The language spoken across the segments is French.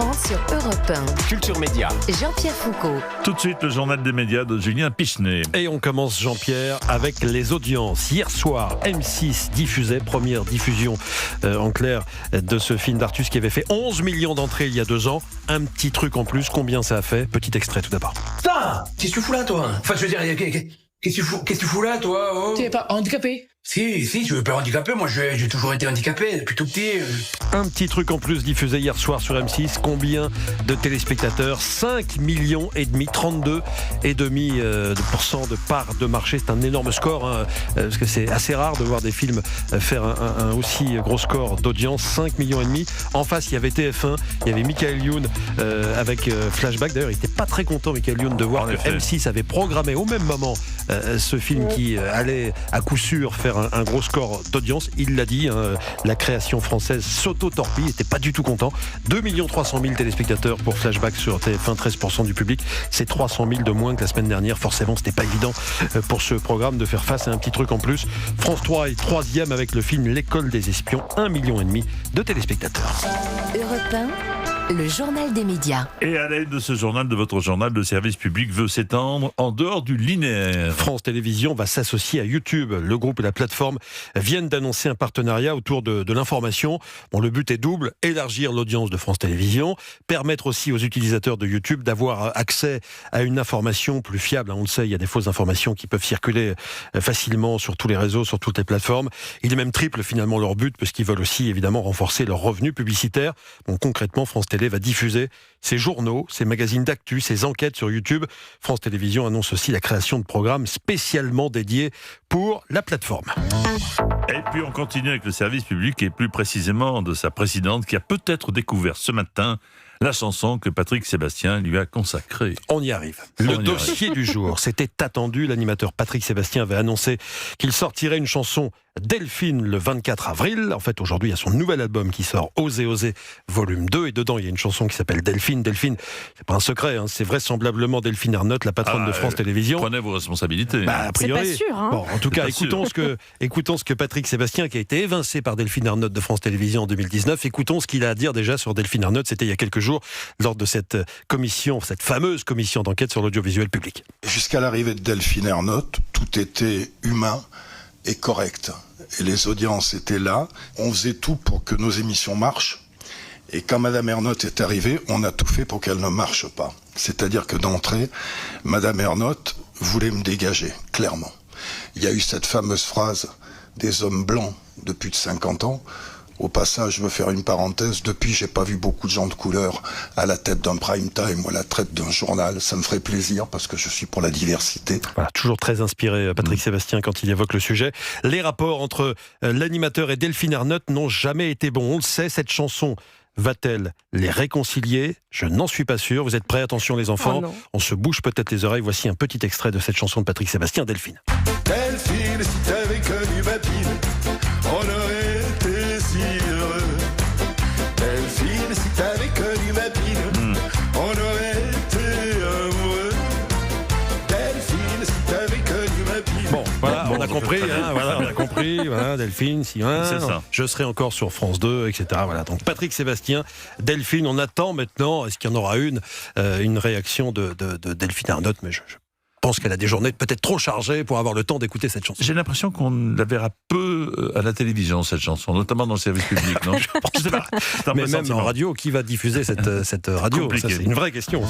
France sur Europe 1. Culture Média. Jean-Pierre Foucault. Tout de suite, le journal des médias de Julien Pichenet. Et on commence, Jean-Pierre, avec les audiences. Hier soir, M6 diffusait, première diffusion en clair de ce film d'Artus qui avait fait 11 millions d'entrées il y a 2 ans. Un petit truc en plus, combien ça a fait? Petit extrait tout d'abord. Putain, qu'est-ce que tu fous là, toi? Enfin, je veux dire, qu'est-ce que tu fous là, toi? Oh. Tu n'es pas handicapé? Si, je veux pas handicapé, moi j'ai toujours été handicapé depuis tout petit. Un petit truc en plus diffusé hier soir sur M6. Combien de téléspectateurs? 5 millions et demi, 32,5% de part de marché. C'est un énorme score, hein, parce que c'est assez rare de voir des films faire un aussi gros score d'audience. 5 millions et demi. En face, il y avait TF1, il y avait Michael Youn avec Flashback. D'ailleurs, il n'était pas très content, Michael Youn, de voir que M6 avait programmé au même moment ce film qui allait à coup sûr faire un gros score d'audience. Il l'a dit, hein, la création française s'auto-torpille, n'était pas du tout content. 2 300 000 téléspectateurs pour Flashback sur TF1, 13% du public. C'est 300 000 de moins que la semaine dernière. Forcément, c'était pas évident pour ce programme de faire face à un petit truc en plus. France 3 est 3e avec le film L'école des espions, 1,5 million de téléspectateurs. Europe 1, le journal des médias. Et à l'aide de ce journal, de votre journal, de service public veut s'étendre en dehors du linéaire. France Télévisions va s'associer à YouTube. Le groupe et la plateforme viennent d'annoncer un partenariat autour de l'information. Bon, le but est double, élargir l'audience de France Télévisions, permettre aussi aux utilisateurs de YouTube d'avoir accès à une information plus fiable. On le sait, il y a des fausses informations qui peuvent circuler facilement sur tous les réseaux, sur toutes les plateformes. Il est même triple finalement leur but, parce qu'ils veulent aussi évidemment renforcer leurs revenus publicitaires. Bon, concrètement, France Télé va diffuser ses journaux, ses magazines d'actu, ses enquêtes sur YouTube. France Télévisions annonce aussi la création de programmes spécialement dédiés pour la plateforme. Et puis on continue avec le service public et plus précisément de sa présidente qui a peut-être découvert ce matin la chanson que Patrick Sébastien lui a consacrée. On y arrive. Le dossier du jour, c'était attendu. L'animateur Patrick Sébastien avait annoncé qu'il sortirait une chanson Delphine le 24 avril. En fait, aujourd'hui, il y a son nouvel album qui sort, Oser, Oser, volume 2. Et dedans, il y a une chanson qui s'appelle Delphine. Delphine, c'est pas un secret, hein, c'est vraisemblablement Delphine Ernotte, la patronne de France Télévisions. Prenez vos responsabilités. A priori, c'est pas sûr, hein. Bon, en tout cas, écoutons ce que Patrick Sébastien, qui a été évincé par Delphine Ernotte de France Télévisions en 2019, écoutons ce qu'il a à dire déjà sur Delphine Ernotte. C'était il y a quelques jours, lors de cette commission, cette fameuse commission d'enquête sur l'audiovisuel public. Jusqu'à l'arrivée de Delphine Ernotte, tout était humain et correct. Et les audiences étaient là. On faisait tout pour que nos émissions marchent. Et quand Madame Ernotte est arrivée, on a tout fait pour qu'elle ne marche pas. C'est-à-dire que d'entrée, Madame Ernotte voulait me dégager, clairement. Il y a eu cette fameuse phrase des hommes blancs de plus de 50 ans. Au passage, je veux faire une parenthèse. Depuis, j'ai pas vu beaucoup de gens de couleur à la tête d'un prime time ou à la tête d'un journal. Ça me ferait plaisir parce que je suis pour la diversité. Voilà, toujours très inspiré, Patrick Sébastien, quand il évoque le sujet. Les rapports entre l'animateur et Delphine Ernotte n'ont jamais été bons. On le sait, cette chanson va-t-elle les réconcilier? Je n'en suis pas sûr. Vous êtes prêts? Attention les enfants. On se bouge peut-être les oreilles. Voici un petit extrait de cette chanson de Patrick Sébastien, Delphine. Delphine, si t'avais connu ma pile, on aurait été si heureux. Delphine, si t'avais connu ma pile, on aurait été amoureux. Delphine, si t'avais connu ma pile. Bon, voilà, on a compris, hein, voilà, on a compris, voilà, Delphine, si, hein, c'est ça. Je serai encore sur France 2, etc. Voilà, donc Patrick Sébastien, Delphine, on attend maintenant, est-ce qu'il y en aura une réaction de Delphine Ernotte, mais je pense qu'elle a des journées peut-être trop chargées pour avoir le temps d'écouter cette chanson. J'ai l'impression qu'on la verra peu à la télévision, cette chanson, notamment dans le service public, non? Je sais pas. Mais même en radio, qui va diffuser cette radio? Ça, c'est une vraie question.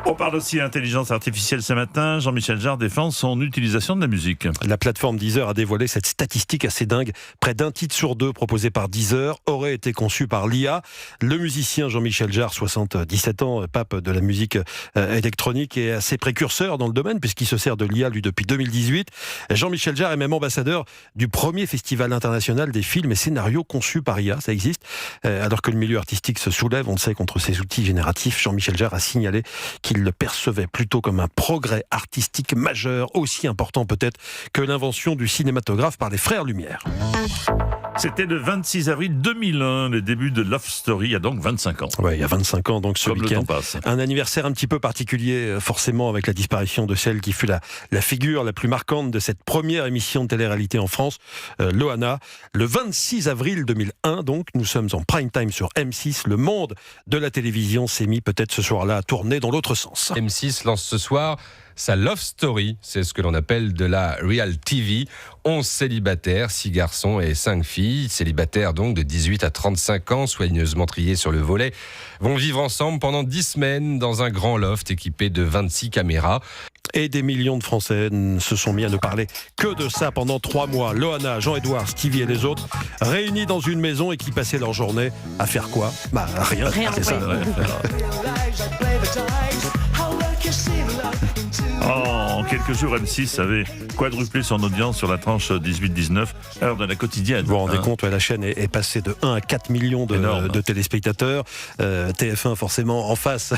On parle aussi intelligence artificielle ce matin. Jean-Michel Jarre défend son utilisation de la musique. La plateforme Deezer a dévoilé cette statistique assez dingue. Près d'un titre sur 2 proposé par Deezer aurait été conçu par l'IA. Le musicien Jean-Michel Jarre, 77 ans, pape de la musique électronique, est assez précurseur dans le domaine puisqu'il se sert de l'IA, lui, depuis 2018. Jean-Michel Jarre est même ambassadeur du premier festival international des films et scénarios conçus par IA. Ça existe. Alors que le milieu artistique se soulève, on le sait, contre ces outils génératifs, Jean-Michel Jarre a signalé qu'il qu'il le percevait plutôt comme un progrès artistique majeur, aussi important peut-être que l'invention du cinématographe par les frères Lumière. C'était le 26 avril 2001, le début de Love Story, il y a donc 25 ans. Ouais, il y a 25 ans, donc ce Comme le week-end. temps passe. Un anniversaire un petit peu particulier, forcément, avec la disparition de celle qui fut la figure la plus marquante de cette première émission de télé-réalité en France, Loana. Le 26 avril 2001, donc, nous sommes en prime time sur M6. Le monde de la télévision s'est mis peut-être ce soir-là à tourner dans l'autre sens. M6 lance ce soir sa Love Story, c'est ce que l'on appelle de la Real TV. 11 célibataires, 6 garçons et 5 filles, célibataires donc de 18 à 35 ans, soigneusement triés sur le volet, vont vivre ensemble pendant 10 semaines dans un grand loft équipé de 26 caméras. Et des millions de Français se sont mis à ne parler que de ça pendant 3 mois. Loana, Jean-Edouard, Stevie et les autres, réunis dans une maison et qui passaient leur journée à faire quoi ? Bah rien, c'est ça. En quelques jours, M6 avait quadruplé son audience sur la tranche 18-19, heure de la quotidienne. Vous vous rendez compte, la chaîne est passée de 1 à 4 millions de téléspectateurs. TF1 forcément en face,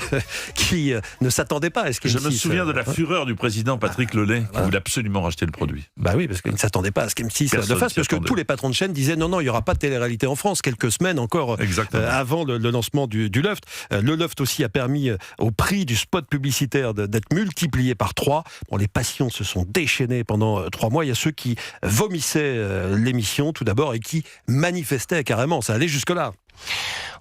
qui ne s'attendait pas à ce qu'il Je me souviens de la fureur du président Patrick Lelay, qui voulait absolument racheter le produit. Bah oui, parce qu'il ne s'attendait pas à ce qu'M6 le fasse, parce que tous les patrons de chaîne disaient non, il n'y aura pas de télé-réalité en France, quelques semaines encore avant le lancement du Loft. Le Loft aussi a permis au prix du spot publicitaire d'être multiplié par 3. Bon, les passions se sont déchaînées pendant 3 mois. Il y a ceux qui vomissaient l'émission tout d'abord et qui manifestaient carrément. Ça allait jusque-là.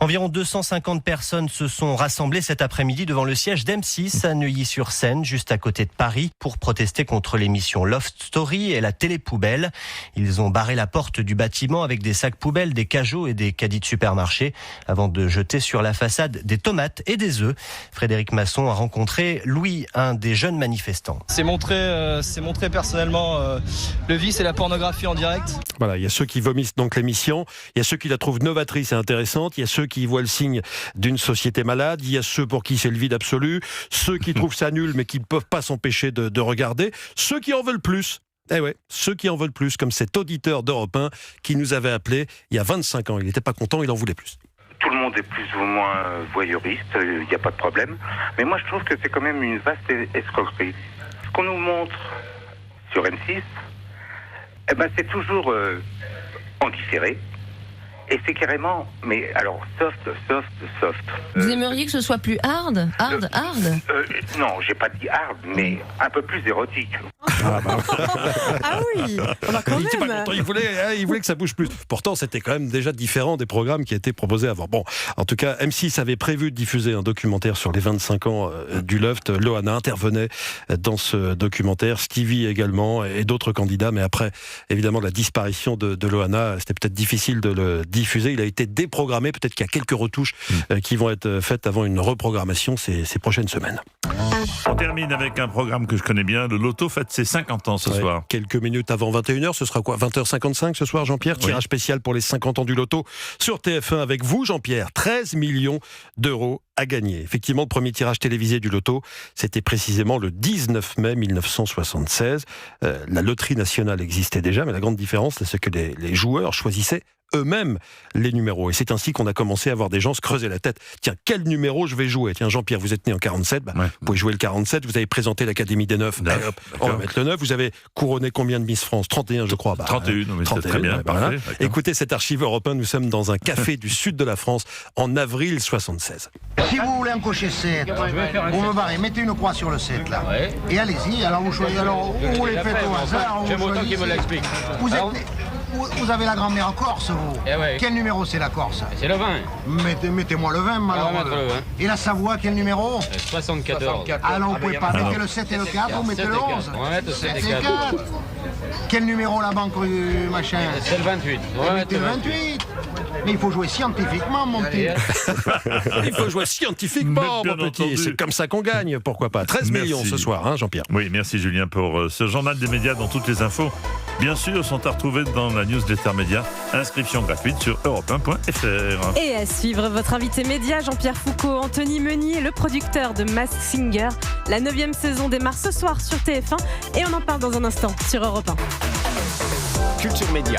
Environ 250 personnes se sont rassemblées cet après-midi devant le siège d'M6 à Neuilly-sur-Seine, juste à côté de Paris, pour protester contre l'émission Love Story et la télé-poubelle. Ils ont barré la porte du bâtiment avec des sacs poubelles, des cajots et des caddies de supermarché avant de jeter sur la façade des tomates et des œufs. Frédéric Masson a rencontré Louis, un des jeunes manifestants. C'est montrer personnellement le vice et la pornographie en direct. Voilà, il y a ceux qui vomissent donc l'émission, il y a ceux qui la trouvent novatrice et intéressante, il y a ceux qui voient le signe d'une société malade, il y a ceux pour qui c'est le vide absolu, ceux qui trouvent ça nul mais qui ne peuvent pas s'empêcher de regarder, ceux qui en veulent plus. Eh ouais, ceux qui en veulent plus, comme cet auditeur d'Europe 1 qui nous avait appelé il y a 25 ans. Il n'était pas content, il en voulait plus. Tout le monde est plus ou moins voyeuriste, il n'y a pas de problème. Mais moi je trouve que c'est quand même une vaste escroquerie. Ce qu'on nous montre sur M6, eh ben c'est toujours en différé. Et c'est carrément, mais alors, soft. Vous aimeriez que ce soit plus hard ? Hard Non, j'ai pas dit hard, mais un peu plus érotique. Ah oui, quand il était pas content, il voulait que ça bouge plus. Pourtant, c'était quand même déjà différent des programmes qui étaient proposés avant. Bon, en tout cas, M6 avait prévu de diffuser un documentaire sur les 25 ans du Loft. Loana intervenait dans ce documentaire, Stevie également, et d'autres candidats. Mais après, évidemment, la disparition de Loana, c'était peut-être difficile de le diffuser. Il a été déprogrammé. Peut-être qu'il y a quelques retouches qui vont être faites avant une reprogrammation ces prochaines semaines. On termine avec un programme que je connais bien. Le Loto fête ses 50 ans ce soir. Quelques minutes avant 21h, ce sera quoi ? 20h55 ce soir, Jean-Pierre ? Tirage spécial pour les 50 ans du Loto sur TF1 avec vous, Jean-Pierre. 13 millions d'euros à gagner. Effectivement, le premier tirage télévisé du Loto, c'était précisément le 19 mai 1976. La loterie nationale existait déjà, mais la grande différence, c'est que les joueurs choisissaient eux-mêmes les numéros. Et c'est ainsi qu'on a commencé à voir des gens se creuser la tête. Tiens, quel numéro je vais jouer ? Tiens, Jean-Pierre, vous êtes né en 47, vous pouvez jouer le 47, vous avez présenté l'Académie des 9, on va mettre le 9, vous avez couronné combien de Miss France ? 31, je crois. 31, mais c'était très bien. Parfait, écoutez cette archive Europe 1, nous sommes dans un café du sud de la France en avril 76. Si vous voulez un cocher 7, vous me barrez, mettez une croix sur le 7 là. Et allez-y, alors vous choisissez, vous les faites au hasard. J'aime autant qu'il me l'explique. Vous avez la grand-mère en Corse, vous. Quel numéro c'est la Corse ? C'est le 20. Mettez-moi le 20, malheureusement. Et la Savoie, quel numéro ? 74. Alors vous pouvez pas mettre le 7 et le 4, vous mettez le 11. On va mettre le 7 et 4. Quel numéro la banque machin ? C'est le 28. Mettez le 28. Mais il faut jouer scientifiquement, mon petit. Il faut jouer scientifiquement, mon petit. C'est comme ça qu'on gagne, pourquoi pas. 13 millions ce soir, hein, Jean-Pierre. Oui, merci Julien pour ce journal des médias dont toutes les infos, bien sûr, sont à retrouver dans la newsletter média. Inscription gratuite sur europe1.fr. Et à suivre votre invité média, Jean-Pierre Foucault, Anthony Meunier, le producteur de Masked Singer. La 9e saison démarre ce soir sur TF1 et on en parle dans un instant sur Europe 1. Culture Média